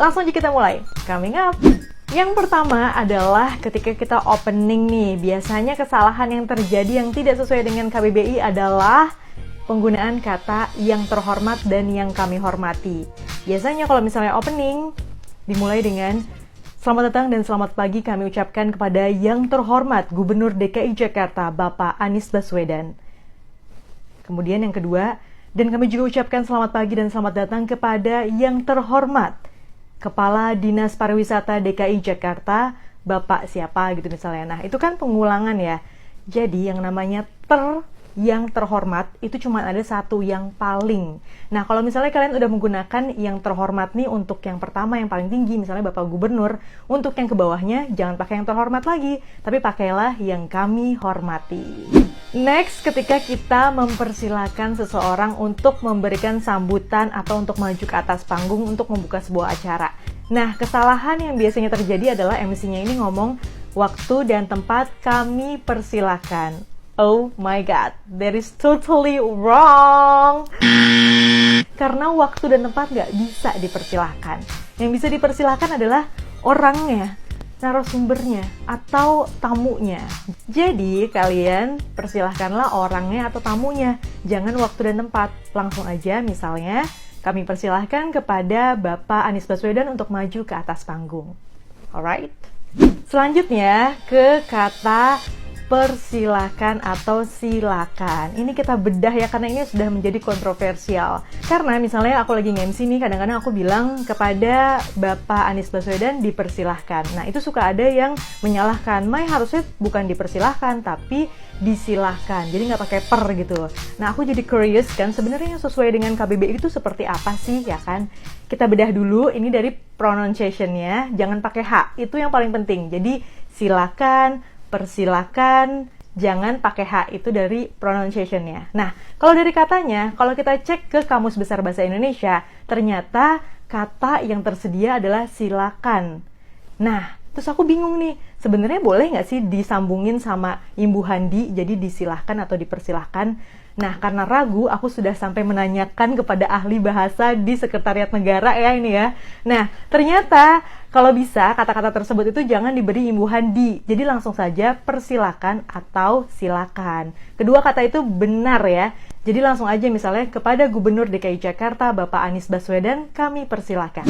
Langsung aja kita mulai. Coming up. Yang pertama adalah ketika kita opening nih, biasanya kesalahan yang terjadi yang tidak sesuai dengan KBBI adalah penggunaan kata yang terhormat dan yang kami hormati. Biasanya kalau misalnya opening, dimulai dengan selamat datang dan selamat pagi kami ucapkan kepada yang terhormat Gubernur DKI Jakarta, Bapak Anies Baswedan. Kemudian yang kedua, dan kami juga ucapkan selamat pagi dan selamat datang kepada yang terhormat Kepala Dinas Pariwisata DKI Jakarta, Bapak siapa gitu misalnya. Nah, itu kan pengulangan ya. Jadi yang namanya yang terhormat itu cuma ada satu yang paling. Nah, kalau misalnya kalian udah menggunakan yang terhormat nih untuk yang pertama yang paling tinggi, misalnya Bapak Gubernur, untuk yang ke bawahnya jangan pakai yang terhormat lagi, tapi pakailah yang kami hormati. Next, ketika kita mempersilahkan seseorang untuk memberikan sambutan atau untuk maju ke atas panggung untuk membuka sebuah acara. Nah, kesalahan yang biasanya terjadi adalah MC-nya ini ngomong waktu dan tempat kami persilahkan. Oh my god, that is totally wrong. Karena waktu dan tempat nggak bisa dipersilahkan. Yang bisa dipersilahkan adalah orangnya, narasumbernya, atau tamunya. Jadi kalian persilahkanlah orangnya atau tamunya. Jangan waktu dan tempat. Langsung aja misalnya, kami persilahkan kepada Bapak Anies Baswedan untuk maju ke atas panggung. Alright? Selanjutnya ke kata persilahkan atau silakan. Ini kita bedah ya, karena ini sudah menjadi kontroversial. Karena misalnya aku lagi nge-MC nih, kadang-kadang aku bilang kepada Bapak Anies Baswedan dipersilahkan. Nah, itu suka ada yang menyalahkan. Mai, harusnya bukan dipersilahkan, tapi disilahkan. Jadi nggak pakai per gitu. Nah, aku jadi curious kan, sebenarnya yang sesuai dengan KBBI itu seperti apa sih, ya kan? Kita bedah dulu, ini dari pronunciation-nya. Jangan pakai H, itu yang paling penting. Jadi, silakan, persilakan, jangan pakai H, itu dari pronunciation-nya. Nah, kalau dari katanya, kalau kita cek ke Kamus Besar Bahasa Indonesia, ternyata kata yang tersedia adalah silakan. Nah, terus aku bingung nih, sebenarnya boleh nggak sih disambungin sama imbuhan di, jadi disilahkan atau dipersilahkan? Nah, karena ragu, aku sudah sampai menanyakan kepada ahli bahasa di Sekretariat Negara ya ini ya. Nah, ternyata kalau bisa kata-kata tersebut itu jangan diberi imbuhan di. Jadi langsung saja persilakan atau silakan. Kedua kata itu benar ya. Jadi langsung aja misalnya kepada Gubernur DKI Jakarta Bapak Anies Baswedan kami persilakan.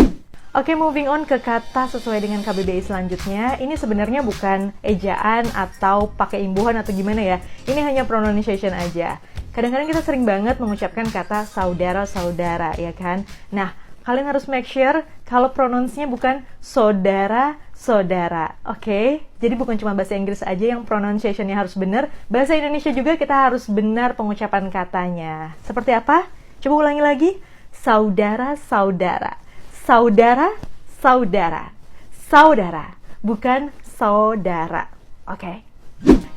Oke, moving on ke kata sesuai dengan KBBI selanjutnya. Ini sebenarnya bukan ejaan atau pakai imbuhan atau gimana ya. Ini hanya pronunciation aja. Kadang-kadang kita sering banget mengucapkan kata saudara-saudara, ya kan? Nah, kalian harus make sure kalau pronunciasinya bukan saudara-saudara, oke? Jadi bukan cuma bahasa Inggris aja yang pronunciation-nya harus benar, bahasa Indonesia juga kita harus benar pengucapan katanya. Seperti apa? Coba ulangi lagi. Saudara-saudara. Saudara-saudara. Saudara, bukan saudara, oke?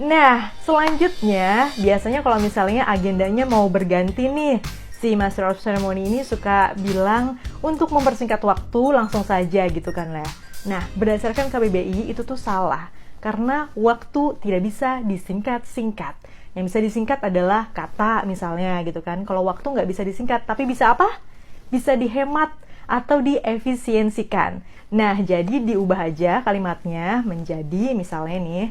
Nah, selanjutnya, biasanya kalau misalnya agendanya mau berganti nih, si Master of Ceremony ini suka bilang untuk mempersingkat waktu langsung saja gitu kan lah. Nah, berdasarkan KBBI itu tuh salah, karena waktu tidak bisa disingkat-singkat. Yang bisa disingkat adalah kata misalnya gitu kan. Kalau waktu nggak bisa disingkat, tapi bisa apa? Bisa dihemat atau diefisiensikan. Nah, jadi diubah aja kalimatnya menjadi misalnya nih,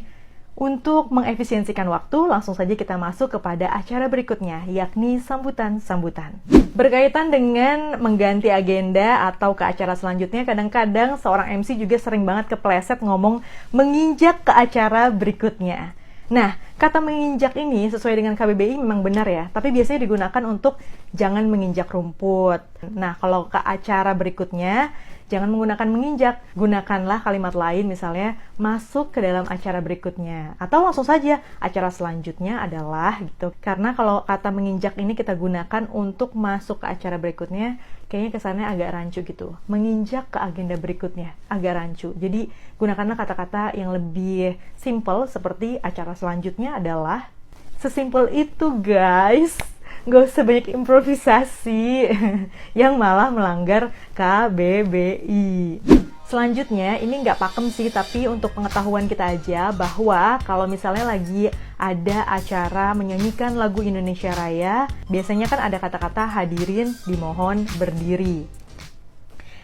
untuk mengefisiensikan waktu, langsung saja kita masuk kepada acara berikutnya, yakni sambutan-sambutan. Berkaitan dengan mengganti agenda atau ke acara selanjutnya, kadang-kadang seorang MC juga sering banget kepleset ngomong menginjak ke acara berikutnya. Nah, kata menginjak ini sesuai dengan KBBI memang benar ya, tapi biasanya digunakan untuk jangan menginjak rumput. Nah, kalau ke acara berikutnya, jangan menggunakan menginjak, gunakanlah kalimat lain misalnya masuk ke dalam acara berikutnya. Atau langsung saja, acara selanjutnya adalah gitu. Karena kalau kata menginjak ini kita gunakan untuk masuk ke acara berikutnya, kayaknya kesannya agak rancu gitu. Menginjak ke agenda berikutnya, agak rancu. Jadi gunakanlah kata-kata yang lebih simple seperti acara selanjutnya adalah. Sesimpel itu guys. Gak usah banyak improvisasi yang malah melanggar KBBI. Selanjutnya, ini nggak pakem sih, tapi untuk pengetahuan kita aja bahwa kalau misalnya lagi ada acara menyanyikan lagu Indonesia Raya, biasanya kan ada kata-kata hadirin dimohon berdiri.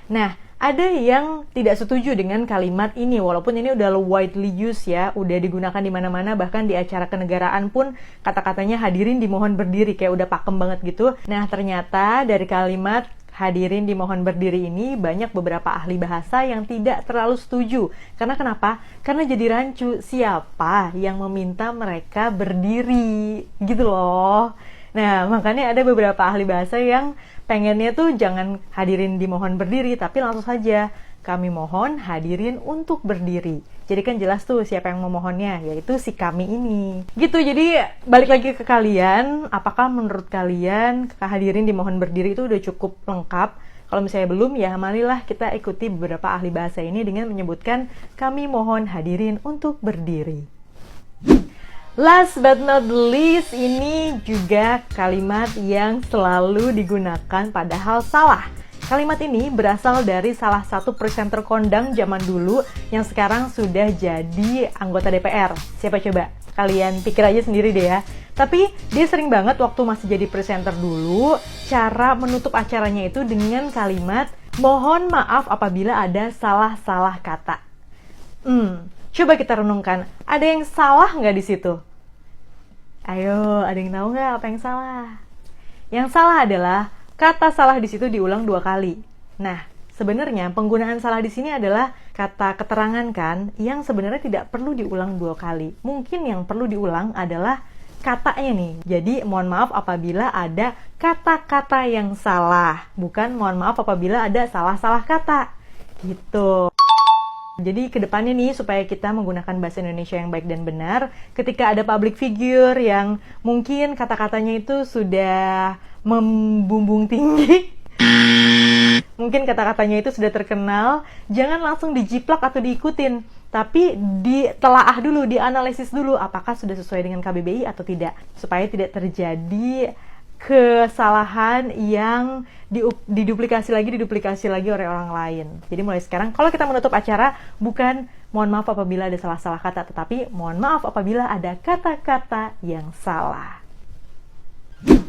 Nah, Ada yang tidak setuju dengan kalimat ini, walaupun ini udah widely used ya, udah digunakan di mana-mana, bahkan di acara kenegaraan pun kata-katanya hadirin dimohon berdiri, kayak udah pakem banget gitu. Nah, ternyata dari kalimat hadirin dimohon berdiri ini banyak beberapa ahli bahasa yang tidak terlalu setuju. Karena kenapa? Karena jadi rancu, siapa yang meminta mereka berdiri gitu loh. Nah, makanya ada beberapa ahli bahasa yang pengennya tuh jangan hadirin dimohon berdiri, tapi langsung saja kami mohon hadirin untuk berdiri. Jadi kan jelas tuh siapa yang memohonnya, yaitu si kami ini. Gitu, jadi balik lagi ke kalian, apakah menurut kalian hadirin dimohon berdiri itu udah cukup lengkap? Kalau misalnya belum, ya marilah kita ikuti beberapa ahli bahasa ini dengan menyebutkan kami mohon hadirin untuk berdiri. Last but not least, ini juga kalimat yang selalu digunakan padahal salah. Kalimat ini berasal dari salah satu presenter kondang zaman dulu yang sekarang sudah jadi anggota DPR. Siapa coba? Kalian pikir aja sendiri deh ya. Tapi dia sering banget waktu masih jadi presenter dulu, cara menutup acaranya itu dengan kalimat, mohon maaf apabila ada salah-salah kata. Coba kita renungkan, ada yang salah nggak di situ? Ayo, ada yang tahu nggak apa yang salah? Yang salah adalah kata salah di situ diulang 2 kali. Nah, sebenarnya penggunaan salah di sini adalah kata keterangan kan, yang sebenarnya tidak perlu diulang 2 kali. Mungkin yang perlu diulang adalah katanya nih. Jadi, mohon maaf apabila ada kata-kata yang salah. Bukan mohon maaf apabila ada salah-salah kata. Gitu. Jadi kedepannya nih, supaya kita menggunakan bahasa Indonesia yang baik dan benar, ketika ada public figure yang mungkin kata-katanya itu sudah membumbung tinggi, mungkin kata-katanya itu sudah terkenal, jangan langsung dijiplak atau diikutin, tapi ditelaah dulu, dianalisis dulu apakah sudah sesuai dengan KBBI atau tidak, supaya tidak terjadi kesalahan yang diduplikasi lagi oleh orang lain. Jadi mulai sekarang kalau kita menutup acara, bukan mohon maaf apabila ada salah-salah kata, tetapi mohon maaf apabila ada kata-kata yang salah.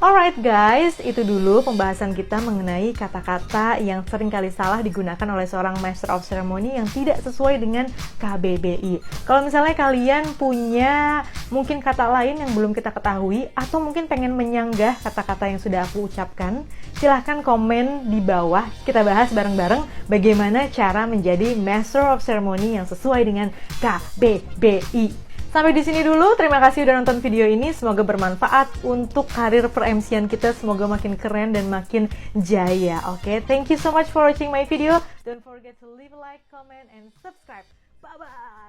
Alright guys, itu dulu pembahasan kita mengenai kata-kata yang sering kali salah digunakan oleh seorang Master of Ceremony yang tidak sesuai dengan KBBI. Kalau misalnya kalian punya mungkin kata lain yang belum kita ketahui, atau mungkin pengen menyanggah kata-kata yang sudah aku ucapkan, silahkan komen di bawah, kita bahas bareng-bareng bagaimana cara menjadi Master of Ceremony yang sesuai dengan KBBI. Sampai di sini dulu, terima kasih udah nonton video ini, semoga bermanfaat untuk karir per-MC-an kita, semoga makin keren dan makin jaya, oke? Thank you so much for watching my video, don't forget to leave a like, comment, and subscribe, bye-bye!